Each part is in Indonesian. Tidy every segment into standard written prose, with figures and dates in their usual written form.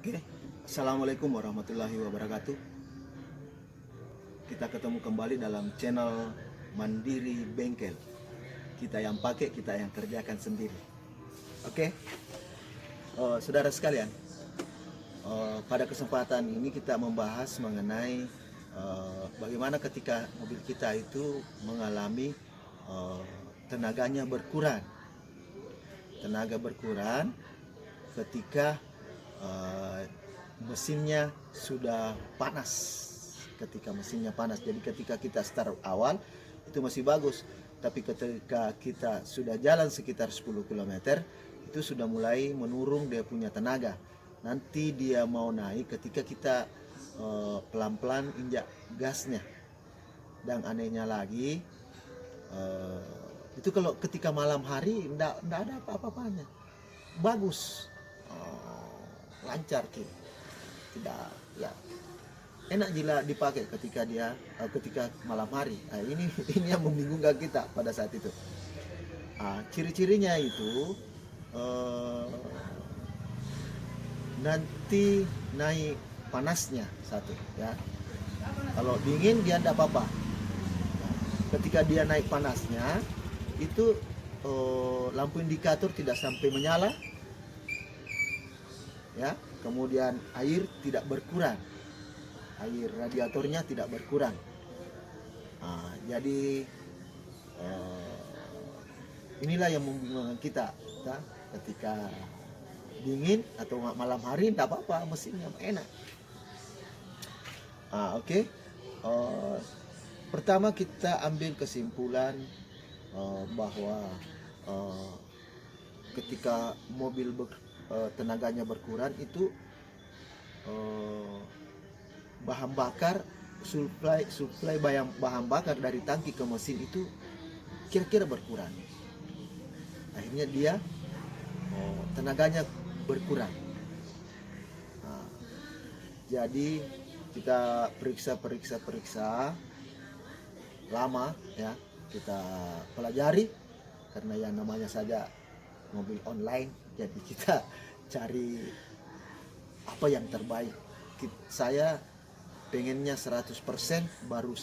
Oke, Assalamualaikum warahmatullahi wabarakatuh. Kita ketemu kembali dalam channel Mandiri Bengkel. Kita yang pakai, kita yang kerjakan sendiri. Oke, saudara sekalian, pada kesempatan ini kita membahas mengenai bagaimana ketika mobil kita itu mengalami tenaganya berkurang. Tenaga berkurang ketika mesinnya sudah panas. Ketika mesinnya panas, jadi ketika kita start awal itu masih bagus, tapi ketika kita sudah jalan sekitar 10 km itu sudah mulai menurun dia punya tenaga. Nanti dia mau naik ketika kita pelan-pelan injak gasnya. Dan anehnya lagi itu kalau ketika malam hari enggak ada apa-apanya, bagus, lancar tuh, tidak ya, enak jika dipakai ketika malam hari. Nah, ini yang membingungkan kita pada saat itu. Ciri-cirinya itu nanti naik panasnya satu ya. Kalau dingin dia tidak apa-apa. Ketika dia naik panasnya itu lampu indikator tidak sampai menyala ya, kemudian air tidak berkurang, air radiatornya tidak berkurang. Jadi inilah yang membingungkan kita ya. Ketika dingin atau malam hari tidak apa-apa, mesinnya enak. Oke. Pertama kita ambil kesimpulan bahwa ketika mobil tenaganya berkurang itu bahan bakar, suplai bahan bakar dari tangki ke mesin itu kira-kira berkurang. Akhirnya dia tenaganya berkurang. Jadi kita periksa lama ya, kita pelajari karena yang namanya saja mobil online, jadi kita cari apa yang terbaik. Saya pengennya 100% baru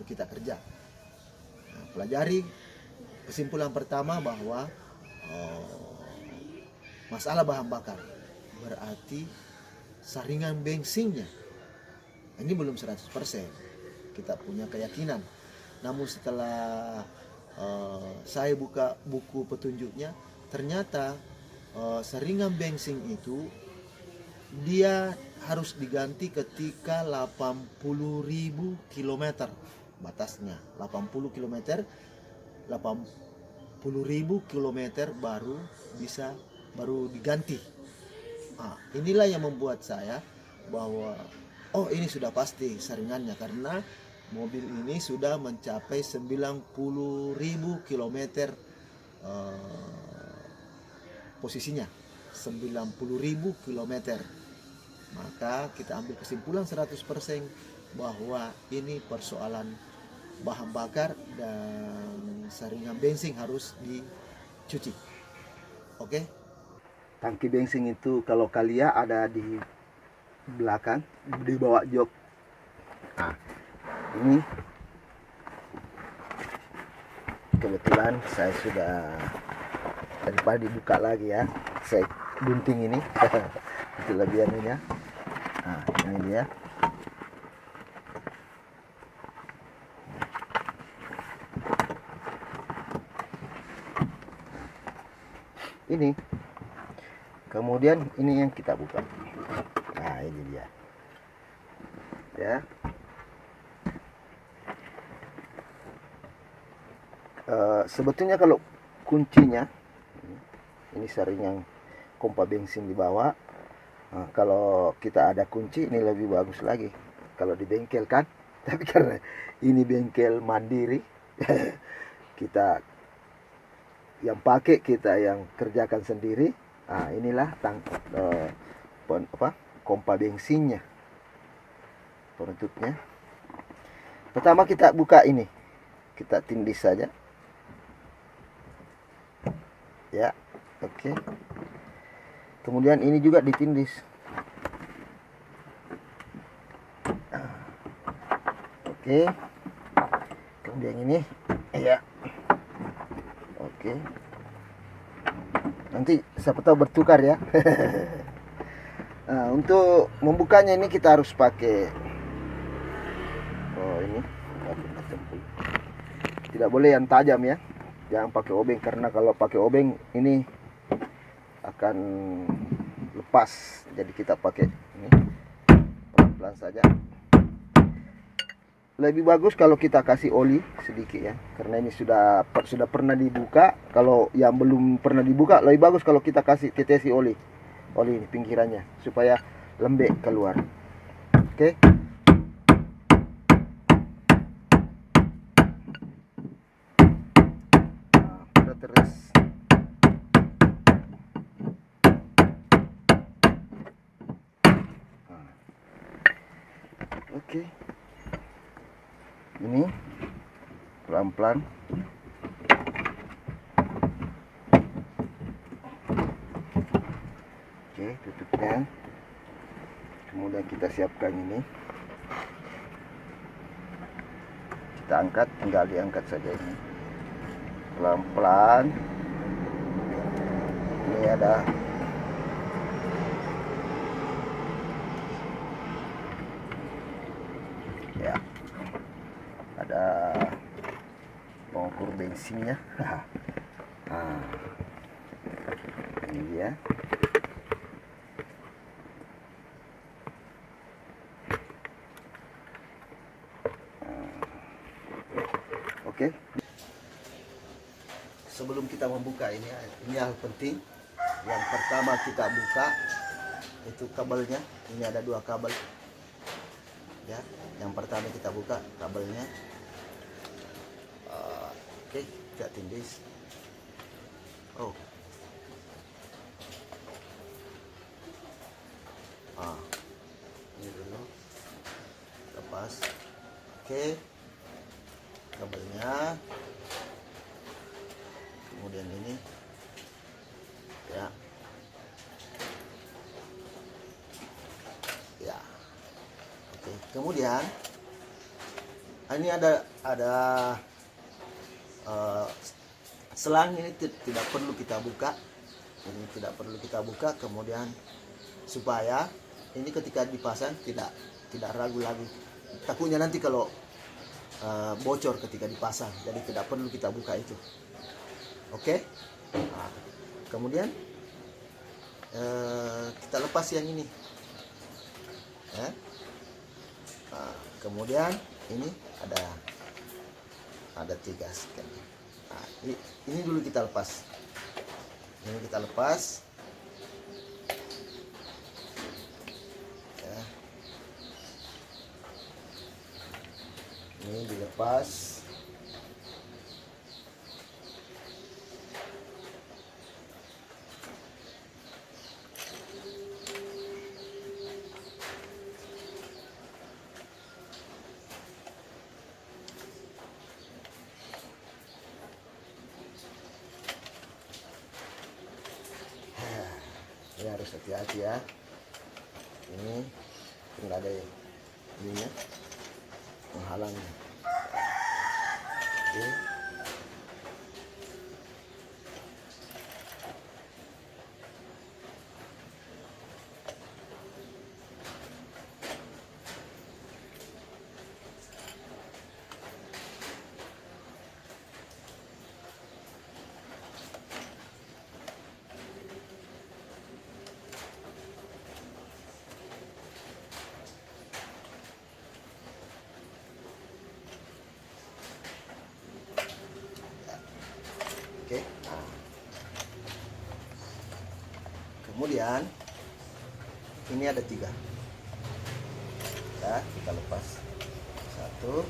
kita kerja. Pelajari, kesimpulan pertama bahwa masalah bahan bakar, berarti saringan bensinnya ini belum 100%. Kita punya keyakinan. Namun setelah saya buka buku petunjuknya, ternyata saringan bensin itu dia harus diganti ketika 80.000 km batasnya. 80 km, 80.000 km baru diganti. Inilah yang membuat saya bahwa ini sudah pasti saringannya, karena mobil ini sudah mencapai 90.000 km posisinya, 90.000 km. Maka kita ambil kesimpulan 100% bahwa ini persoalan bahan bakar dan saringan bensin harus dicuci. Oke. Tangki bensin itu kalau kalian ada di belakang, di bawah jok. Ini kebetulan saya sudah daripada dibuka lagi ya, saya gunting ini itu lebihannya. Ini dia. Ini kemudian ini yang kita buka. Ini dia ya. Sebetulnya kalau kuncinya ini saringan pompa bensin di bawah. Kalau kita ada kunci ini lebih bagus lagi kalau di bengkel kan. Tapi karena ini bengkel mandiri kita yang pakai, kita yang kerjakan sendiri. Inilah pompa bensinnya, penutupnya. Pertama kita buka ini, kita tindih saja ya. Oke. Kemudian ini juga ditindis. Oke. Kemudian ini ya. Oke. Nanti siapa tahu bertukar ya. Nah, untuk membukanya ini kita harus pakai ini tidak boleh yang tajam ya. Jangan pakai obeng, karena kalau pakai obeng ini akan lepas. Jadi kita pakai ini pelan-pelan saja. Lebih bagus kalau kita kasih oli sedikit ya, karena ini sudah pernah dibuka. Kalau yang belum pernah dibuka, lebih bagus kalau kita kasih tetesi oli ini pinggirannya supaya lembek keluar. Oke. Nah, terus oke. Ini pelan-pelan. Oke, tutupnya. Kemudian kita siapkan ini. Kita angkat, tinggal diangkat saja ini. Pelan-pelan. Ini ada ya. Ada pengukur bensinnya. Nah, ini dia. Oke. Sebelum kita membuka ini hal penting. Yang pertama kita buka itu kabelnya. Ini ada 2 kabel. Ya, yang pertama kita buka kabelnya. Oke, kita tindis. Oh. Ini dulu. Lepas. Oke. Kabelnya. Kemudian ini. Ya. Ya. Oke, kemudian ini ada selang ini tidak perlu kita buka. Ini tidak perlu kita buka. Kemudian supaya ini ketika dipasang tidak ragu lagi. Takutnya nanti kalau bocor ketika dipasang, jadi tidak perlu kita buka itu. Oke. Nah, kemudian kita lepas yang ini ya. Nah, kemudian ini ada 3 sekali. Nah, ini dulu kita lepas. Ini kita lepas ya. Ini dilepas. Ini harus hati-hati ya. Ini nggak ada ininya menghalangnya. Oke. Oke. Nah. Kemudian ini ada 3. Ya, kita lepas. 1.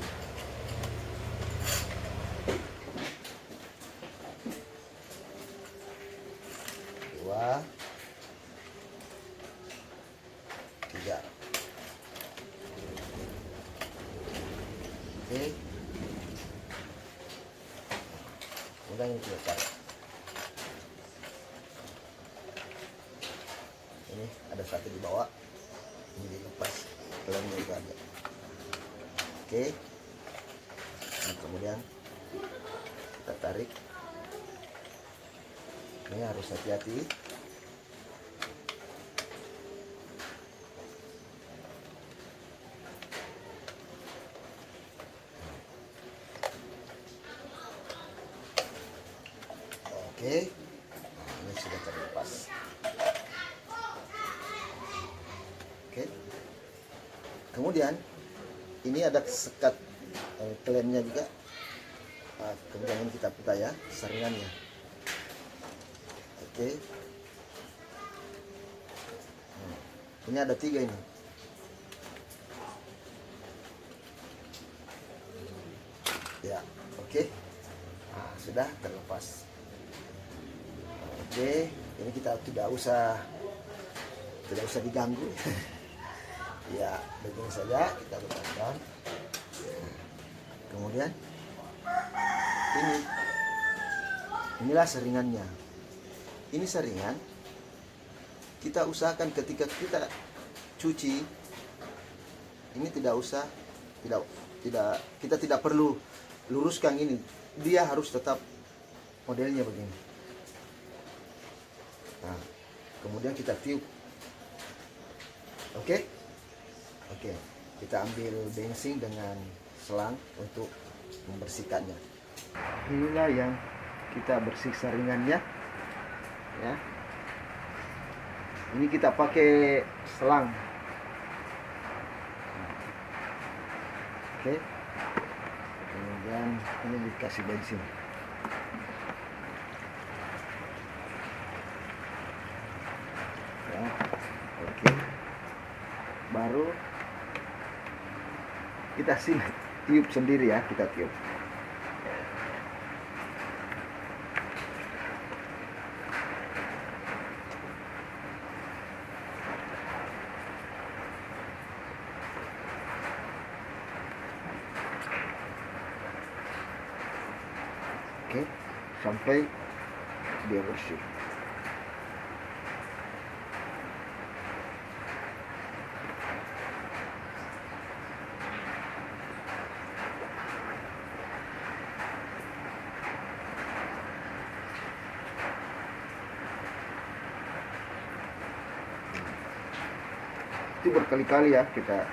2. 3. Oke. Kemudian ini kita tarik. ada satu di bawah, ini dilepas, kelemnya juga ada. Oke, nah, kemudian kita tarik. Ini harus hati-hati. Oke, nah, ini sudah terlepas. Oke, kemudian ini ada sekat klemnya juga. Nah, kemudian ini kita putar ya saringannya. Oke, ini ada 3 ini. Ya, oke. Nah, sudah terlepas. Oke, ini kita tidak usah diganggu. Ya, begini saja kita lepaskan. Kemudian inilah saringannya. Ini saringan. Kita usahakan ketika kita cuci ini kita tidak perlu luruskan ini. Dia harus tetap modelnya begini. Nah, kemudian kita tiup. Oke, kita ambil bensin dengan selang untuk membersihkannya. Inilah yang kita bersih saringannya, ya. Ini kita pakai selang. Oke, kemudian ini dikasih bensin. Ya, oke. Baru kita tiup sendiri ya, kita tiup. Oke, sampai dia bersih. Itu berkali-kali ya kita.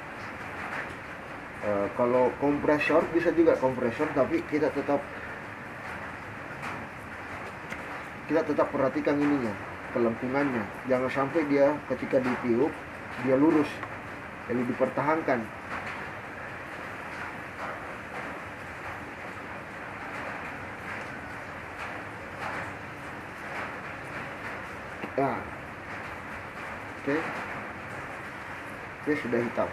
Kalau kompresor bisa juga kompresor, tapi kita tetap perhatikan ininya, kelempungannya. Jangan sampai dia ketika ditiup dia lurus, jadi dipertahankan. Nah, oke, sudah hitam.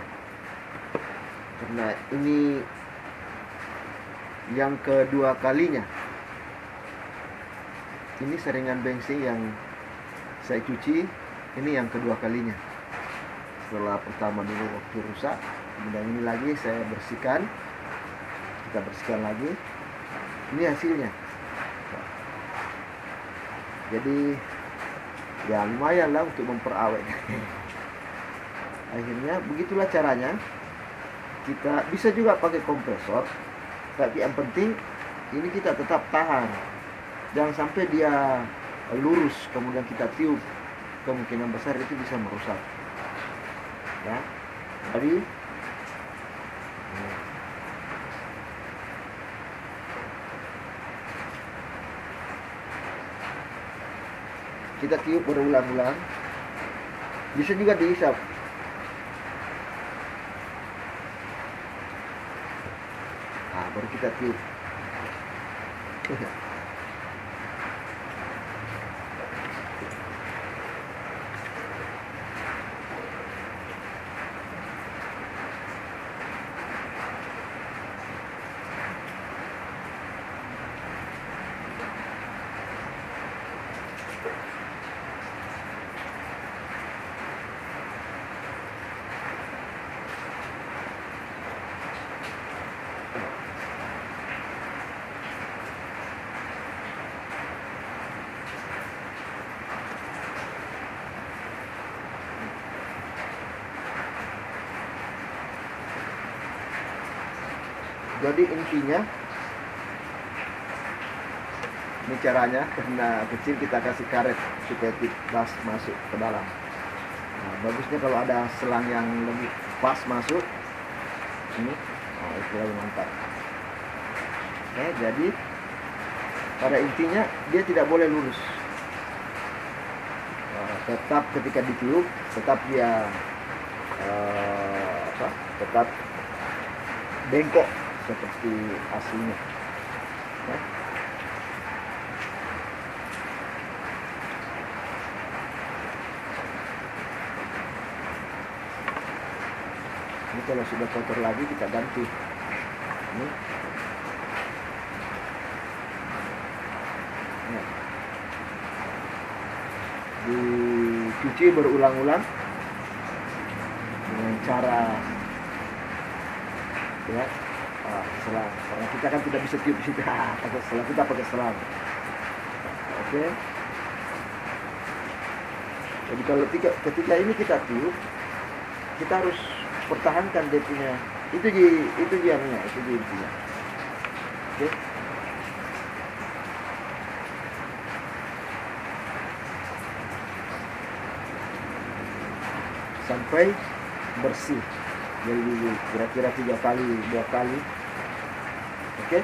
Karena ini yang kedua kalinya. Ini saringan bensin yang saya cuci, ini yang kedua kalinya. Setelah pertama dulu waktu rusak, kemudian ini lagi saya bersihkan. Kita bersihkan lagi. Ini hasilnya. Jadi ya lumayan lah untuk memperawet. Akhirnya begitulah caranya. Kita bisa juga pakai kompresor, tapi yang penting ini kita tetap tahan. Jangan sampai dia lurus kemudian kita tiup, kemungkinan besar itu bisa merusak. Ya, jadi kita tiup berulang-ulang. Bisa juga dihisap. Nah, baru kita tiup. Jadi intinya ini caranya, karena kecil kita kasih karet supaya pas masuk ke dalam. Nah, bagusnya kalau ada selang yang lebih pas masuk ini, oh, itu lebih mantap. Oke, jadi pada intinya dia tidak boleh lurus. Tetap ketika ditiup tetap dia tetap bengkok seperti aslinya. Ya. Ini kalau sudah kotor lagi kita ganti. Ini. Ya. Dicuci berulang-ulang dengan cara ya selang, karena kita kan tidak bisa tiup di situ. Pakai selang, kita pakai selang. Oke. Jadi kalau ketika ini kita tiup, kita harus pertahankan dia punya itu dia intinya. Oke. Sampai bersih. Jadi kira-kira 3 kali, 2 kali. Oke.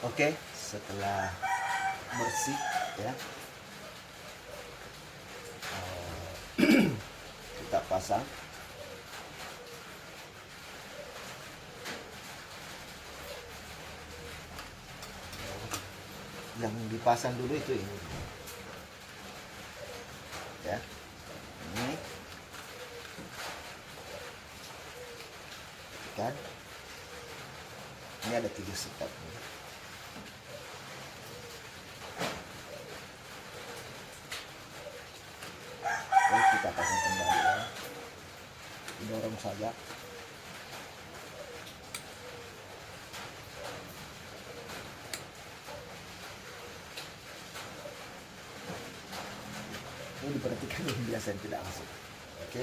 Oke, setelah bersih ya, kita pasang. Yang dipasang dulu itu ini ya, ini kan, ini ada 3 step. Oke, kita pasang kembali ya, dorong saja. Ini diperhatikan yang biasa yang tidak masuk. Oke.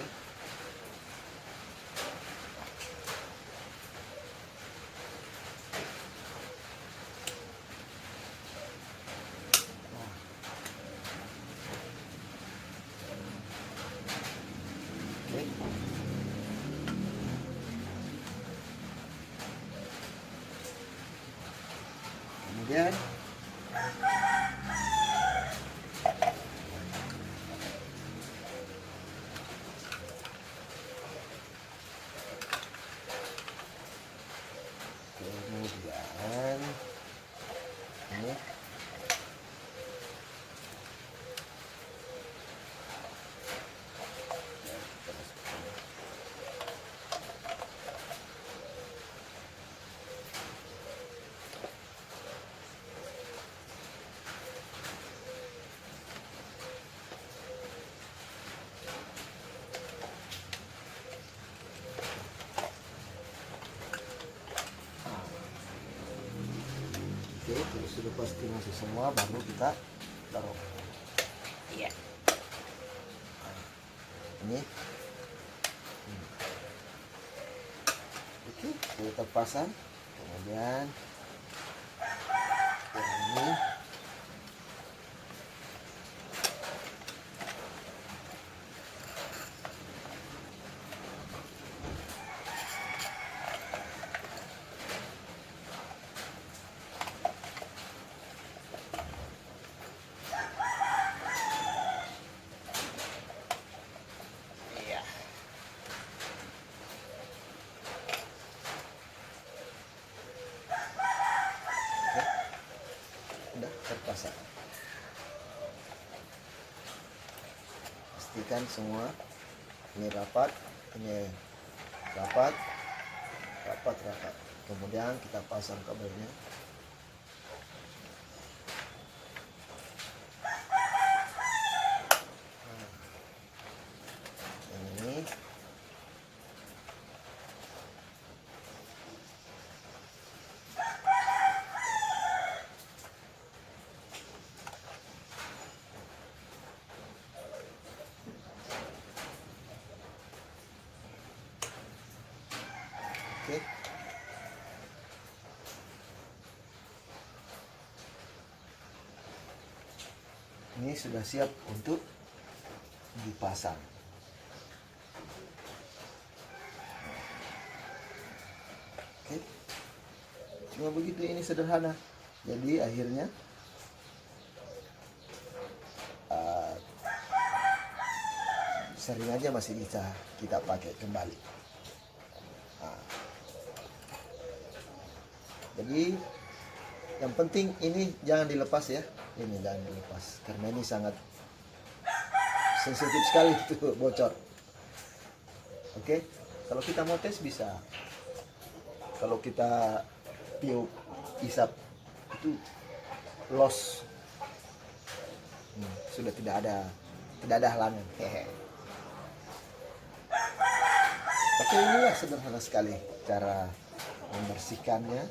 Kemudian ini oke, kalau sudah pasti masuk semua baru kita taruh. Iya. Ini. Oke, kita terpasang. Kemudian ini. Terpasang. Pastikan semua ini rapat, ini rapat. Kemudian kita pasang kabelnya. Ini Oke. Ini sudah siap untuk dipasang. Oke. Cuma begitu, ini sederhana. Jadi akhirnya sering aja masih bisa kita pakai kembali. Jadi yang penting ini jangan dilepas ya. Ini jangan dilepas karena ini sangat sensitif sekali itu bocor. Oke, kalau kita mau tes bisa. Kalau kita tiup isap itu loss, sudah tidak ada halangan. Oke, inilah sederhana sekali cara membersihkannya,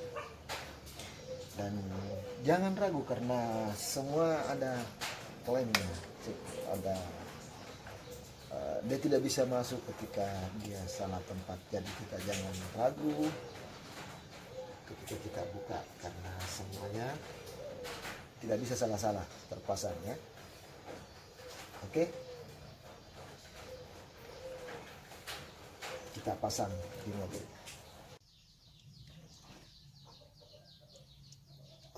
dan jangan ragu karena semua ada klaimnya. Dia tidak bisa masuk ketika dia salah tempat, jadi kita jangan ragu ketika kita buka karena semuanya tidak bisa salah-salah terpasang ya. Oke, kita pasang di mobil.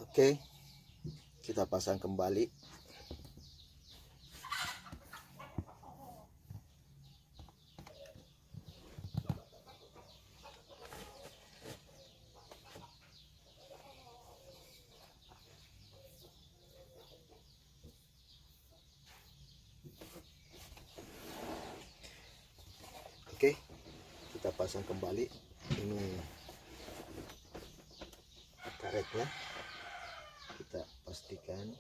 Oke, kita pasang kembali. Oke, kita pasang kembali. Ini karetnya, kita pastikan.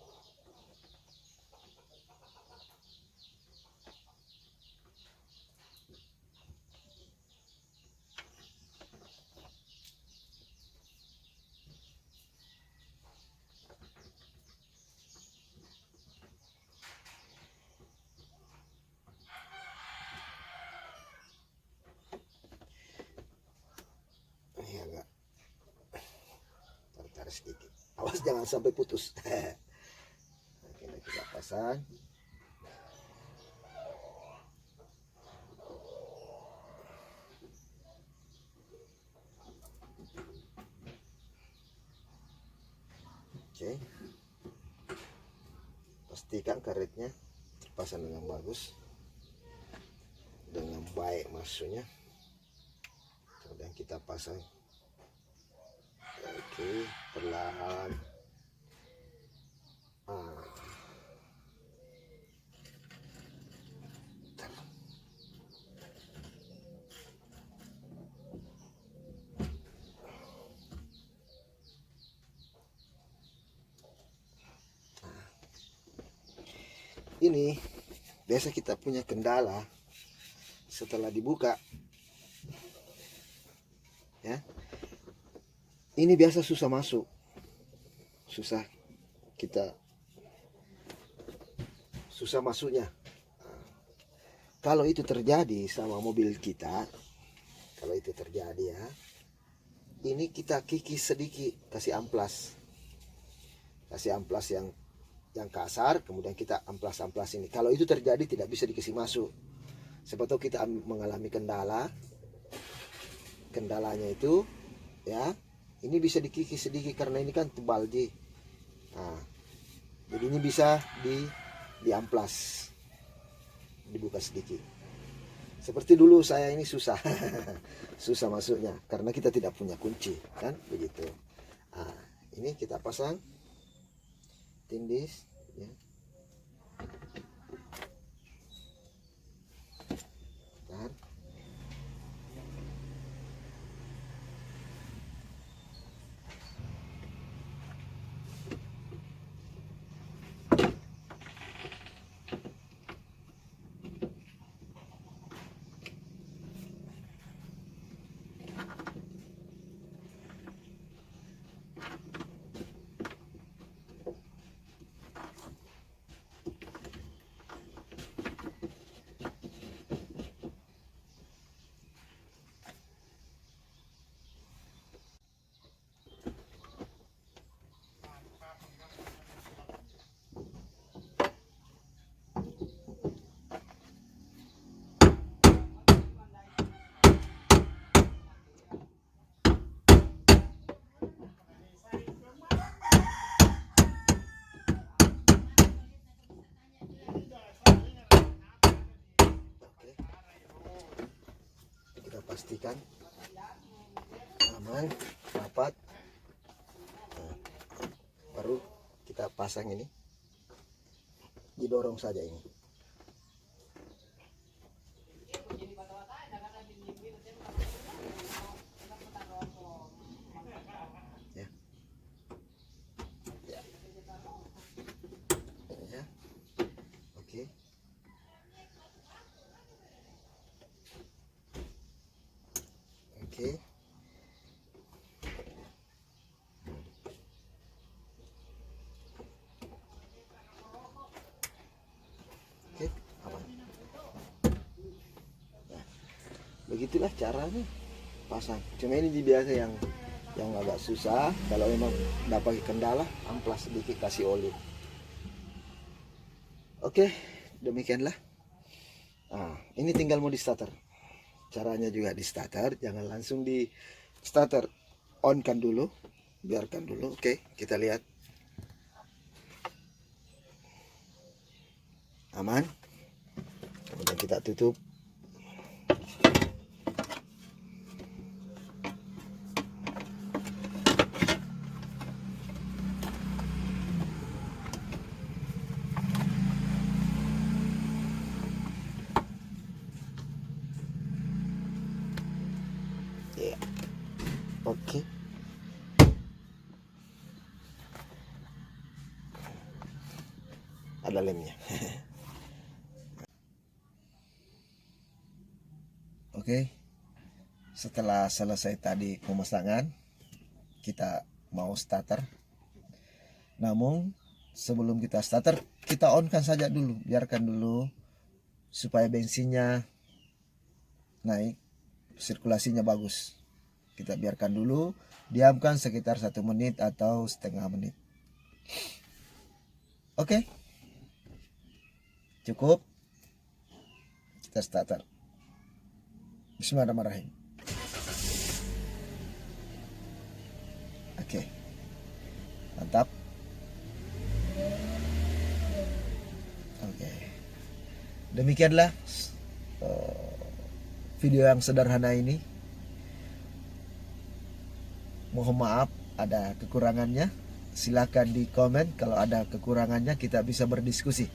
Ini agak tarik sedikit, awas jangan sampai putus. Oke, kita pasang. Oke, pastikan karetnya terpasang dengan bagus, dengan baik maksudnya. Kemudian kita pasang. Oke, perlahan. Ini biasa kita punya kendala setelah dibuka ya. Ini biasa susah masuk, susah masuknya. Kalau itu terjadi sama mobil kita, kalau itu terjadi ya, ini kita kikis sedikit, kasih amplas yang kasar, kemudian kita amplas ini. Kalau itu terjadi tidak bisa dikasih masuk. Siapa tahu kita mengalami kendalanya itu ya, ini bisa dikikis sedikit karena ini kan tebal ji. Nah, jadi ini bisa diamplas, dibuka sedikit. Seperti dulu saya ini susah susah masuknya karena kita tidak punya kunci kan begitu. Nah, ini kita pasang tindis ya. Tahan. pastikan aman, rapat. Nah, baru kita pasang ini, didorong saja ini. Ya. Ya. Ya. Oke. Oke. Oke, aman. Nah, begitulah caranya pasang. Cuma ini biasa yang agak susah. Kalau memang dapat kendala, amplas sedikit, kasih oli. Oke, demikianlah. Nah, ini tinggal mau di starter. Caranya juga di starter, jangan langsung di starter. On kan dulu, biarkan dulu. Oke, kita lihat. Aman. Kemudian kita tutup. Ya. Oke. Ada lemnya. Oke. Setelah selesai tadi pemasangan, kita mau starter. Namun sebelum kita starter, kita on kan saja dulu, biarkan dulu supaya bensinnya naik, sirkulasinya bagus. Kita biarkan dulu, diamkan sekitar 1 menit atau setengah menit. Oke, cukup. Kita starter. Bismillahirrahmanirrahim. Oke, mantap. Oke, demikianlah video yang sederhana ini. Mohon maaf ada kekurangannya. Silakan di komen kalau ada kekurangannya, kita bisa berdiskusi.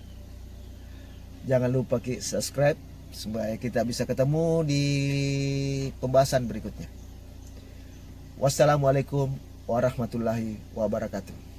Jangan lupa subscribe supaya kita bisa ketemu di pembahasan berikutnya. Wassalamualaikum warahmatullahi wabarakatuh.